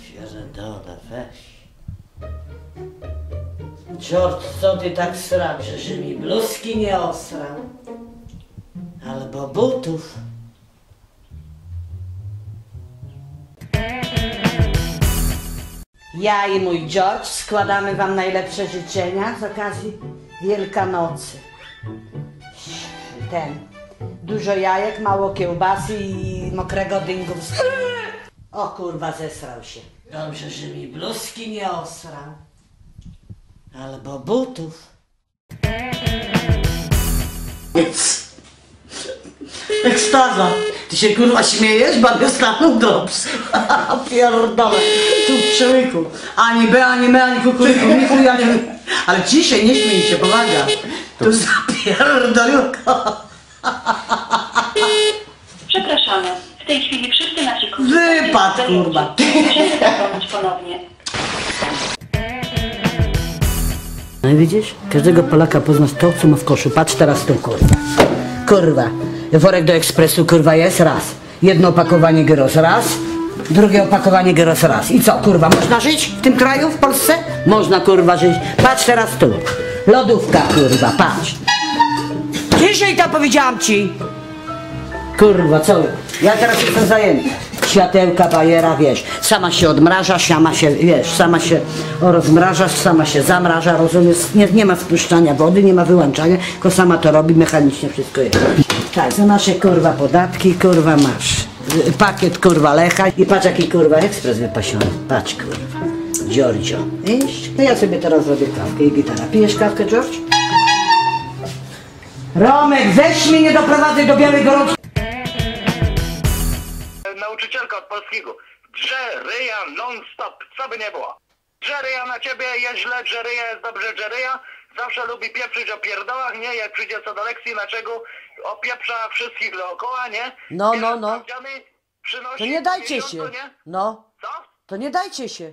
Pierdolę, weź. George, co ty tak srasz, że mi bluzki nie osrał? Albo butów. Ja i mój George składamy wam najlepsze życzenia z okazji Wielkanocy. Dużo jajek, mało kiełbasy i mokrego dyngu. O kurwa, zesrał się. Dobrze, że mi bluzki nie osrał. Albo butów. Ekstaza. Ty się kurwa śmiejesz? Babie stanął drops. Pierdolę. Tu w przełyku. Ani B, ani me, ani kukuryku. Nie chuj, ani... Ale ciszej, nie śmiej się, pomaga. Tu zapierdoliuko. Przepraszamy. W tej chwili wszyscy nasi Wypad, kurwa. Musimy zadzwonić ponownie. No i widzisz? Każdego Polaka poznasz to, co ma w koszu. Patrz teraz tu, kurwa. Kurwa. Worek do ekspresu, kurwa, jest raz. Jedno opakowanie gyros raz. Drugie opakowanie gyros raz. I co, kurwa, można żyć w tym kraju, w Polsce? Można, kurwa, żyć. Patrz teraz tu. Lodówka, kurwa, patrz. Ciszej to powiedziałam ci. Kurwa, co? Ja teraz jestem zajęty. Światełka, bajera, wiesz, sama się odmraża, sama się, wiesz, sama się rozmraża, sama się zamraża, rozumiesz? Nie ma wpuszczania wody, nie ma wyłączania, tylko sama to robi, mechanicznie wszystko jest. Tak, za nasze kurwa podatki, kurwa masz pakiet kurwa Lecha i patrz jaki kurwa ekspres wypasiony, patrz kurwa, Giorgio, wiesz? No ja sobie teraz robię kawkę i gitara. Pijesz kawkę, George? Romek, weź mnie, nie doprowadzaj do białej gorączki. Nauczycielka od polskiego. Drze ryja non-stop, co by nie było. Drze ryja na ciebie, jest źle, drze ryja, jest dobrze, drze ryja. Zawsze lubi pieprzyć o pierdołach, nie? Jak przyjdzie co do lekcji, dlaczego opieprza wszystkich dookoła, nie? No. Przynosi To nie dajcie się. Nie? No. Co? To nie dajcie się.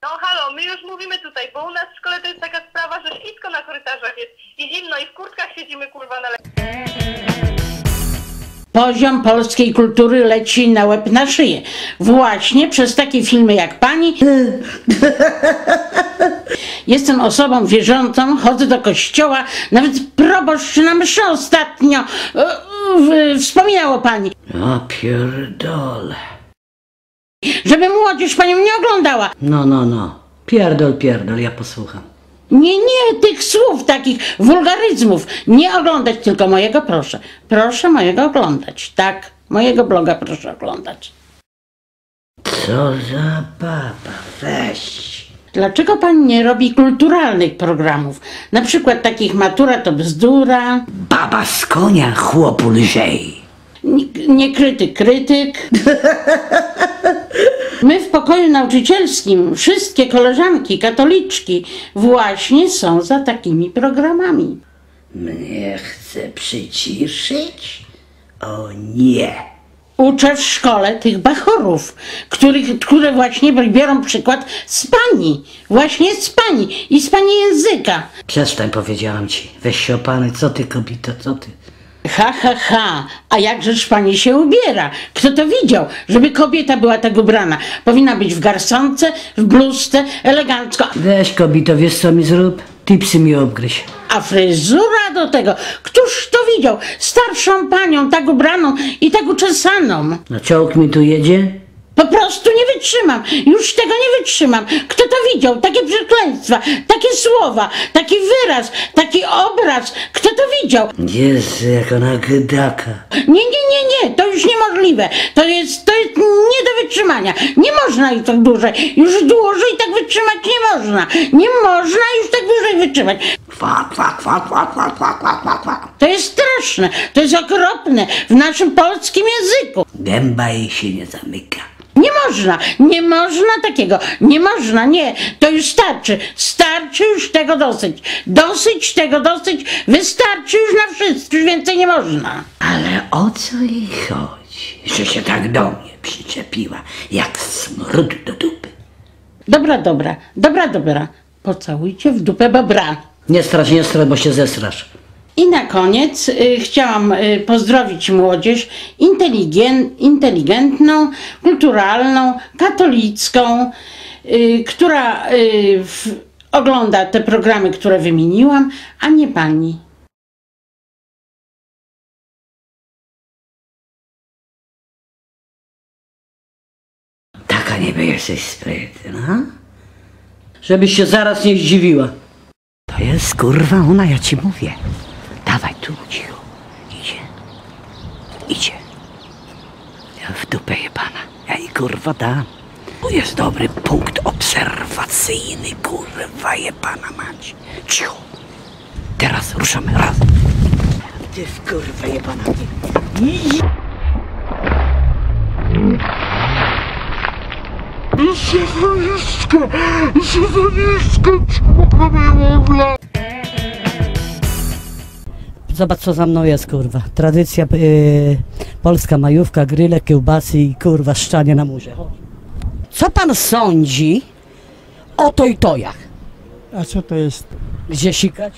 No halo, my już mówimy tutaj, bo u nas w szkole to jest taka sprawa, że ślisko na korytarzach jest i zimno i w kurtkach siedzimy kurwa na lekcji. Poziom polskiej kultury leci na łeb na szyję. Właśnie przez takie filmy jak pani. Jestem osobą wierzącą, chodzę do kościoła, nawet proboszcz na mszę ostatnio wspominał o pani. O pierdole. Żeby młodzież panią nie oglądała. No. Pierdol, ja posłucham. Nie tych słów, takich wulgaryzmów. Nie oglądać tylko mojego, proszę. Proszę mojego oglądać. Tak, mojego bloga proszę oglądać. Co za baba, weź. Dlaczego pani nie robi kulturalnych programów? Na przykład takich Matura to bzdura. Baba z konia, chłopu lżej. Nie krytyk. My w pokoju nauczycielskim, wszystkie koleżanki, katoliczki właśnie są za takimi programami. Mnie chce przyciszyć? O nie. Uczę w szkole tych bachorów, które właśnie biorą przykład z pani. Właśnie z pani i z pani języka. Przestań, powiedziałam ci. Weź się opanuj, co ty kobito, co ty? Ha, a jakżeż pani się ubiera? Kto to widział, żeby kobieta była tak ubrana? Powinna być w garsonce, w bluzce, elegancko. Weź kobito, wiesz co mi zrób? Tipsy mi obgryź. A fryzura do tego, któż to widział? Starszą panią, tak ubraną i tak uczesaną. No czołg mi tu jedzie? Po prostu nie wytrzymam, już tego nie wytrzymam. Kto to widział? Takie przekleństwa, takie słowa, taki wyraz, taki obraz. Kto to widział? Jezu, jak ona gdaka. Nie, to już niemożliwe. To jest nie do wytrzymania. Nie można już tak dłużej. Już dłużej tak wytrzymać nie można. Nie można już tak dłużej wytrzymać. Kwa. To jest straszne, to jest okropne w naszym polskim języku. Gęba jej się nie zamyka. Nie można takiego, nie można, nie, to już starczy już tego dosyć, wystarczy już na wszystko, już więcej nie można. Ale o co jej chodzi, że się tak do mnie przyczepiła, jak smród do dupy? Dobra, pocałujcie w dupę bobra. Nie strasz, bo się zesrasz. I na koniec chciałam pozdrowić młodzież inteligentną, kulturalną, katolicką, która ogląda te programy, które wymieniłam, a nie pani. Taka niby jesteś sprytna, żebyś się zaraz nie zdziwiła. To jest kurwa ona, ja ci mówię. Dawaj tu, cicho. Idzie. Ja w dupę jebana. Ja jej kurwa dam. Tu jest dobry punkt obserwacyjny, kurwa jebana mać. Cicho. Teraz ruszamy raz. Ty kurwa jebana. Zobacz co za mną jest kurwa. Tradycja polska majówka, gryle, kiełbasy i kurwa szczanie na murze. Co pan sądzi o tojtojach? A co to jest? Gdzie sikać?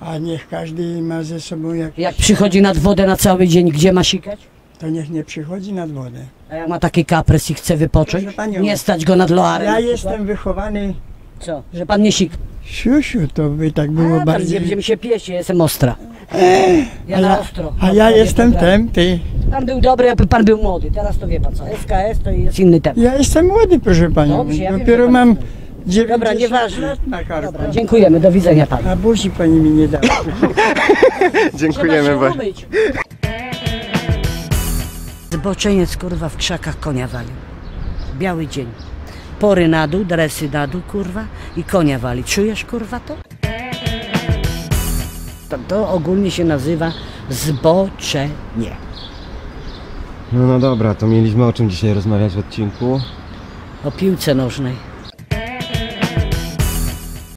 A niech każdy ma ze sobą Jak przychodzi nad wodę na cały dzień, gdzie ma sikać? to niech nie przychodzi nad wodę. A jak ma taki kapres i chce wypocząć? Proszę panią, Nie stać go nad loarem? Ja jestem wychowany. Co? Że pan nie sika? Siusiu, to by tak było Tam bardziej. gdzie mi się piesie, jestem ostra. Ja A na ja, ostro. a ja jestem tępy. Pan był dobry, aby pan był młody. Teraz to wie pan co. SKS to jest inny temat. Ja jestem młody, proszę panią. Dobrze, ja wiem, Dopiero że pan mam jest 90 Dobra, nieważne. lat na karku. Dobra, dziękujemy, do widzenia panu. A buzi pani mi nie dała. Dziękujemy bardzo. Zboczeniec kurwa w krzakach konia walił. Biały dzień. Pory na dół, dresy na dół kurwa i konia wali. Czujesz kurwa to? To ogólnie się nazywa zboczenie. No dobra, to mieliśmy o czym dzisiaj rozmawiać w odcinku. O piłce nożnej.